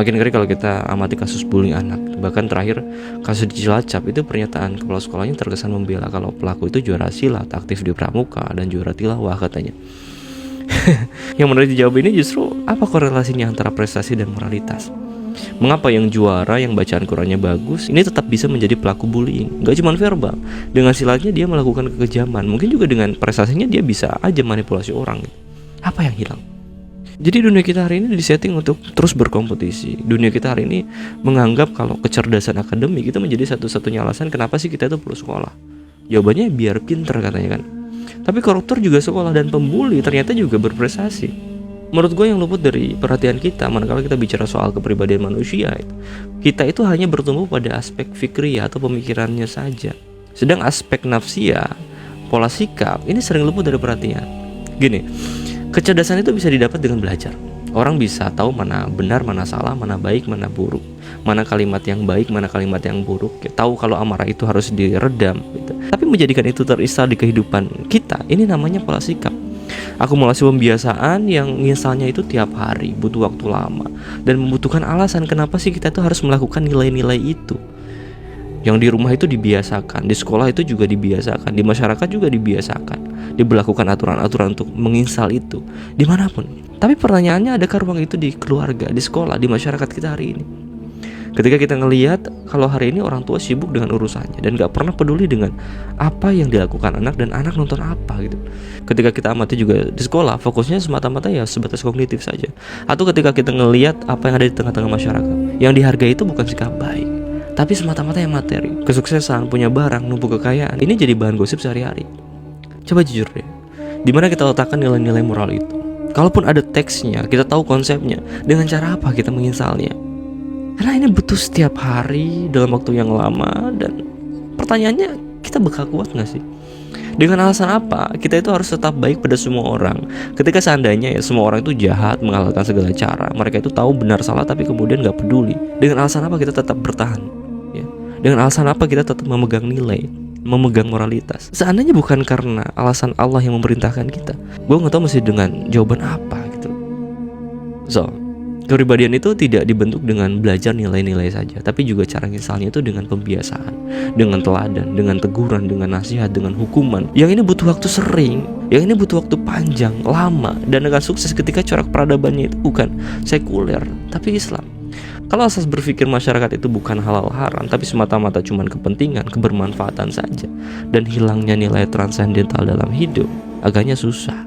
Makin ngeri kalau kita amati kasus bullying anak. Bahkan terakhir kasus di Cilacap itu pernyataan kepala sekolahnya terkesan membela kalau pelaku itu juara silat, aktif di pramuka, dan juara tilawah katanya. Yang menarik dijawab ini justru apa korelasinya antara prestasi dan moralitas? Mengapa yang juara, yang bacaan Qurannya bagus, ini tetap bisa menjadi pelaku bullying? Gak cuma verbal, dengan silatnya dia melakukan kekejaman. Mungkin juga dengan prestasinya dia bisa aja manipulasi orang. Apa yang hilang? Jadi dunia kita hari ini disetting untuk terus berkompetisi. Dunia kita hari ini menganggap kalau kecerdasan akademik itu menjadi satu-satunya alasan kenapa sih kita itu perlu sekolah. Jawabannya biar pinter katanya kan. Tapi koruptor juga sekolah dan pembuli ternyata juga berprestasi. Menurut gue yang luput dari perhatian kita manakala kita bicara soal kepribadian manusia, kita itu hanya bertumbuh pada aspek fikri atau pemikirannya saja. Sedang aspek nafsia, pola sikap, ini sering luput dari perhatian. Gini, kecerdasan itu bisa didapat dengan belajar. Orang bisa tahu mana benar, mana salah, mana baik, mana buruk, mana kalimat yang baik, mana kalimat yang buruk. Tahu kalau amarah itu harus diredam gitu. Tapi menjadikan itu terinstal di kehidupan kita, ini namanya pola sikap. Akumulasi pembiasaan yang misalnya itu tiap hari, butuh waktu lama, dan membutuhkan alasan kenapa sih kita tuh harus melakukan nilai-nilai itu. Yang di rumah itu dibiasakan, di sekolah itu juga dibiasakan, di masyarakat juga dibiasakan, diberlakukan aturan-aturan untuk menginstal itu dimanapun. Tapi pertanyaannya, adakah ruang itu di keluarga, di sekolah, di masyarakat kita hari ini? Ketika kita ngelihat kalau hari ini orang tua sibuk dengan urusannya dan gak pernah peduli dengan apa yang dilakukan anak dan anak nonton apa gitu. Ketika kita amati juga di sekolah, fokusnya semata-mata ya sebatas kognitif saja. Atau ketika kita ngelihat apa yang ada di tengah-tengah masyarakat, yang dihargai itu bukan sikap baik, tapi semata-mata yang materi, kesuksesan, punya barang, numpuk kekayaan. Ini jadi bahan gosip sehari-hari. Coba jujur deh, dimana kita letakkan nilai-nilai moral itu? Kalaupun ada teksnya, kita tahu konsepnya, dengan cara apa kita menginsalnya? Karena ini butuh setiap hari dalam waktu yang lama. Dan pertanyaannya, kita bakal kuat gak sih? Dengan alasan apa kita itu harus tetap baik pada semua orang? Ketika seandainya ya semua orang itu jahat, menghalalkan segala cara, mereka itu tahu benar salah tapi kemudian gak peduli. Dengan alasan apa kita tetap bertahan ya? Dengan alasan apa kita tetap memegang nilai, memegang moralitas? Seandainya bukan karena alasan Allah yang memerintahkan kita, gue gak tahu mesti dengan jawaban apa gitu. Kepribadian itu tidak dibentuk dengan belajar nilai-nilai saja, tapi juga cara misalnya itu dengan pembiasaan, dengan teladan, dengan teguran, dengan nasihat, dengan hukuman. Yang ini butuh waktu sering, yang ini butuh waktu panjang, lama, dan akan sukses ketika corak peradabannya itu bukan sekuler, tapi Islam. Kalau asas berpikir masyarakat itu bukan halal haram, tapi semata-mata cuma kepentingan, kebermanfaatan saja, dan hilangnya nilai transendental dalam hidup, agaknya susah.